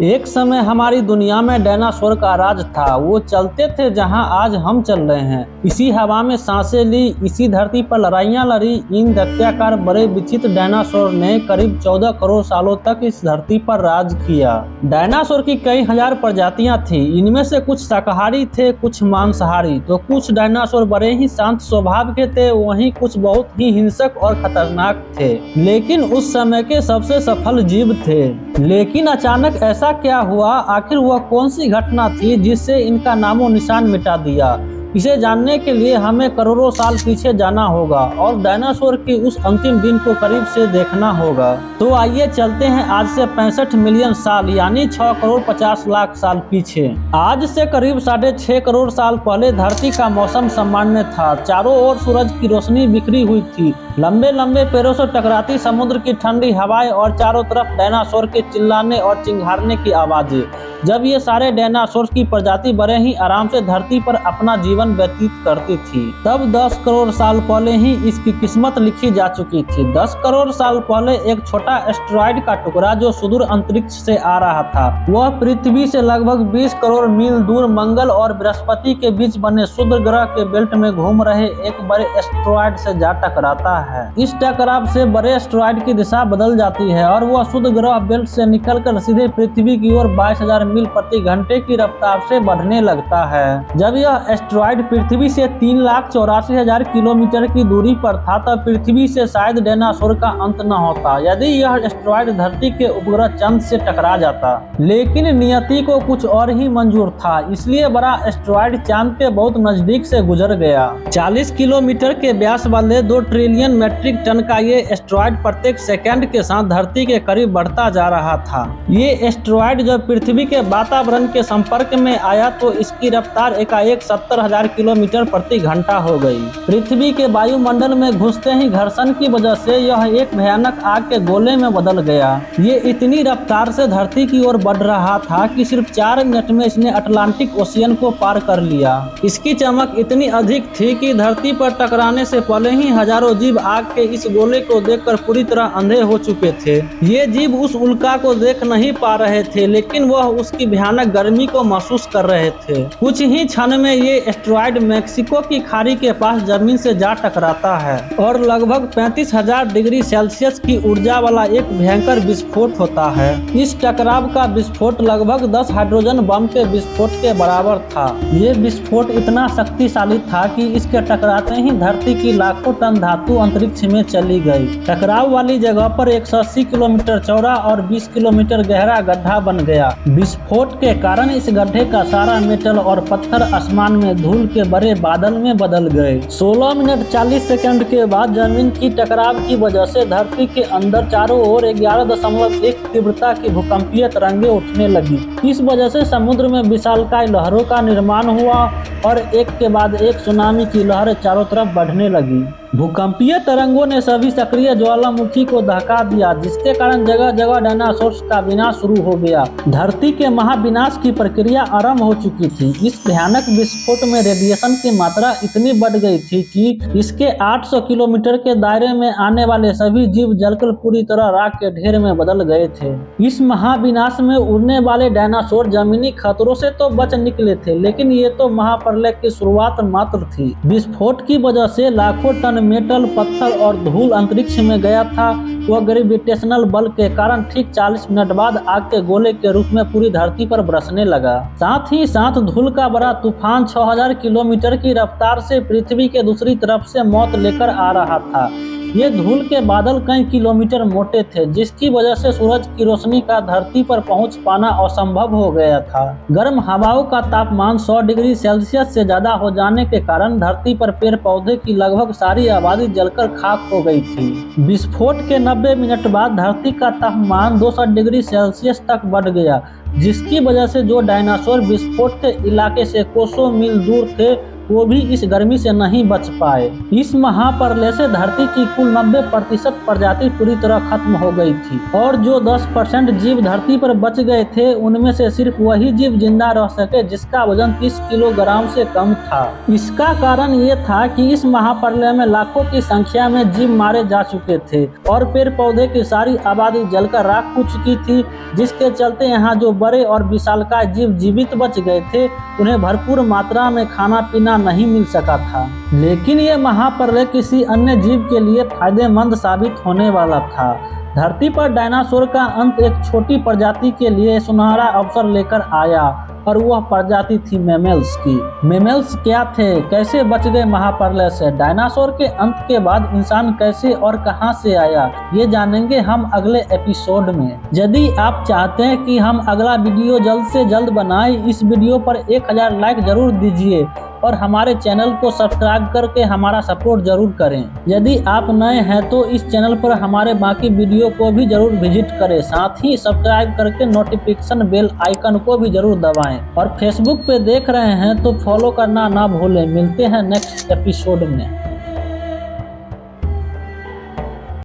एक समय हमारी दुनिया में डायनासोर का राज था। वो चलते थे जहां आज हम चल रहे हैं। इसी हवा में सांसें ली, इसी धरती पर लड़ाइयां लड़ी। इन दैत्याकार बड़े विचित्र डायनासोर ने करीब 14 करोड़ सालों तक इस धरती पर राज किया। डायनासोर की कई हजार प्रजातियां थी। इनमें से कुछ शाकाहारी थे, कुछ मांसाहारी। तो कुछ डायनासोर बड़े ही शांत स्वभाव के थे, वहीं कुछ बहुत ही हिंसक और खतरनाक थे, लेकिन उस समय के सबसे सफल जीव थे। लेकिन अचानक ऐसा क्या हुआ? आखिर वह कौन सी घटना थी जिससे इनका नामो निशान मिटा दिया? इसे जानने के लिए हमें करोड़ों साल पीछे जाना होगा और डायनासोर की उस अंतिम दिन को करीब से देखना होगा। तो आइए चलते हैं आज से 65 मिलियन साल यानी 6 करोड़ 50 लाख साल पीछे। आज से करीब 6.5 करोड़ साल पहले धरती का मौसम सामान्य था। चारों ओर सूरज की रोशनी बिखरी हुई थी। लंबे लंबे पैरों से टकराती समुद्र की ठंडी हवाएं और चारों तरफ डायनासोर के चिल्लाने और चिंघाड़ने की आवाजें। जब ये सारे डायनासोर की प्रजाति बड़े ही आराम से धरती पर अपना जीवन व्यतीत करती थी, तब 10 करोड़ साल पहले ही इसकी किस्मत लिखी जा चुकी थी। 10 करोड़ साल पहले एक छोटा एस्टेरॉयड का टुकड़ा जो सुदूर अंतरिक्ष से आ रहा था, वह पृथ्वी से लगभग 20 करोड़ मील दूर मंगल और बृहस्पति के बीच बने शुद्र ग्रह के बेल्ट में घूम रहे एक बड़े एस्टेरॉयड से जा टकराता है। इस टकराव से बड़े एस्टेरॉयड की दिशा बदल जाती है और वह शुद्र ग्रह बेल्ट से निकलकर सीधे पृथ्वी की ओर 22,000 मील प्रति घंटे की रफ्तार से बढ़ने लगता है। जब यह एस्टेरॉयड पृथ्वी से 3,84,000 किलोमीटर की दूरी पर था, तब पृथ्वी से शायद डायनासोर का अंत न होता यदि यह एस्टेरॉयड धरती के उपग्रह चंद्र से टकरा जाता। लेकिन नियति को कुछ और ही मंजूर था, इसलिए बड़ा एस्टेरॉयड चांद के बहुत नजदीक से गुजर गया। 40 किलोमीटर के व्यास वाले 2 ट्रिलियन मीट्रिक टन का ये एस्टेरॉयड प्रत्येक सेकंड के साथ धरती के करीब बढ़ता जा रहा था। ये एस्टेरॉयड जब पृथ्वी के वातावरण के संपर्क में आया तो इसकी रफ्तार एकाएक 70,000 किलोमीटर प्रति घंटा हो गई। पृथ्वी के वायुमंडल में घुसते ही घर्षण की वजह से यह एक भयानक आग के गोले में बदल गया। ये इतनी रफ्तार से धरती की ओर बढ़ रहा था कि सिर्फ 4 मिनट में इसने अटलांटिक ओशियन को पार कर लिया। इसकी चमक इतनी अधिक थी कि धरती पर टकराने से पहले ही हजारों जीव आग के इस गोले को देखकर पूरी तरह अंधे हो चुके थे। ये जीव उस उल्का को देख नहीं पा रहे थे, लेकिन वह उसकी भयानक गर्मी को महसूस कर रहे थे। कुछ ही क्षण में ये एस्टेरॉयड मेक्सिको की खाड़ी के पास जमीन से जा टकराता है और लगभग 35,000 डिग्री सेल्सियस की ऊर्जा वाला एक भयंकर विस्फोट होता है। इस टकराव का विस्फोट लगभग 10 हाइड्रोजन बम के विस्फोट के बराबर था। ये विस्फोट इतना शक्तिशाली था कि इसके टकराते ही धरती की लाखों टन धातु अंतरिक्ष में चली गई। टकराव वाली जगह पर 180 किलोमीटर चौड़ा और 20 किलोमीटर गहरा गड्ढा बन गया। विस्फोट के कारण इस गड्ढे का सारा मेटल और पत्थर आसमान में धूल के बड़े बादल में बदल गए। 16 मिनट 40 सेकंड के बाद जमीन की टकराव की वजह से धरती के अंदर चारों ओर 11.1 तीव्रता की भूकंपीय तरंगें उठने लगी। इस वजह से समुद्र में विशालकाय लहरों का निर्माण हुआ और एक के बाद एक सुनामी की लहरें चारों तरफ बढ़ने लगी। भूकंपीय तरंगों ने सभी सक्रिय ज्वालामुखी को दहका दिया, जिसके कारण जगह जगह डायनासोर्स का विनाश शुरू हो गया। धरती के महाविनाश की प्रक्रिया आरंभ हो चुकी थी। इस भयानक विस्फोट में रेडिएशन की मात्रा इतनी बढ़ गई थी कि इसके 800 किलोमीटर के दायरे में आने वाले सभी जीव जलकर पूरी तरह राख के ढेर में बदल गए थे। इस महाविनाश में उड़ने वाले डायनासोर जमीनी खतरों से तो बच निकले थे, लेकिन ये तो महाप्रलय की शुरुआत मात्र थी। विस्फोट की वजह से लाखों टन मेटल, पत्थर और धूल अंतरिक्ष में गया था। वह ग्रेविटेशनल बल के कारण ठीक 40 मिनट बाद आग के गोले के रूप में पूरी धरती पर बरसने लगा। साथ ही साथ धूल का बड़ा तूफान 6000 किलोमीटर की रफ्तार से पृथ्वी के दूसरी तरफ से मौत लेकर आ रहा था। ये धूल के बादल कई किलोमीटर मोटे थे, जिसकी वजह से सूरज की रोशनी का धरती पर पहुंच पाना असंभव हो गया था। गर्म हवाओं का तापमान 100 डिग्री सेल्सियस से ज्यादा हो जाने के कारण धरती पर पेड़ पौधे की लगभग सारी आबादी जलकर खाक हो गई थी। विस्फोट के 90 मिनट बाद धरती का तापमान 200 डिग्री सेल्सियस तक बढ़ गया, जिसकी वजह से जो डायनासोर विस्फोट के इलाके से कोसों मील दूर थे वो भी इस गर्मी से नहीं बच पाए। इस महाप्रलय से धरती की कुल 90% प्रजाति पूरी तरह खत्म हो गई थी और जो 10% जीव धरती पर बच गए थे उनमें से सिर्फ वही जीव जिंदा रह सके जिसका वजन 30 किलोग्राम से कम था। इसका कारण ये था कि इस महाप्रलय में लाखों की संख्या में जीव मारे जा चुके थे और पेड़ पौधे की सारी आबादी जलकर राख हो चुकी थी, जिसके चलते यहाँ जो बड़े और विशालकाय जीव जीवित बच गए थे उन्हें भरपूर मात्रा में खाना पीना नहीं मिल सका था। लेकिन ये महाप्रलय किसी अन्य जीव के लिए फायदेमंद साबित होने वाला था। धरती पर डायनासोर का अंत एक छोटी प्रजाति के लिए सुनहरा अवसर लेकर आया और वह प्रजाति थी मैमल्स की। मैमल्स क्या थे, कैसे बच गए महाप्रलय से, डायनासोर के अंत के बाद इंसान कैसे और कहां से आया, ये जानेंगे हम अगले एपिसोड में। यदि आप चाहते हैं कि हम अगला वीडियो जल्द से जल्द बनाएं, इस वीडियो पर 1000 लाइक जरूर दीजिए और हमारे चैनल को सब्सक्राइब करके हमारा सपोर्ट जरूर करें। यदि आप नए हैं तो इस चैनल पर हमारे बाकी वीडियो को भी जरूर विजिट करें, साथ ही सब्सक्राइब करके नोटिफिकेशन बेल आइकन को भी जरूर दबाएं और फेसबुक पे देख रहे हैं तो फॉलो करना ना भूलें। मिलते हैं नेक्स्ट एपिसोड में।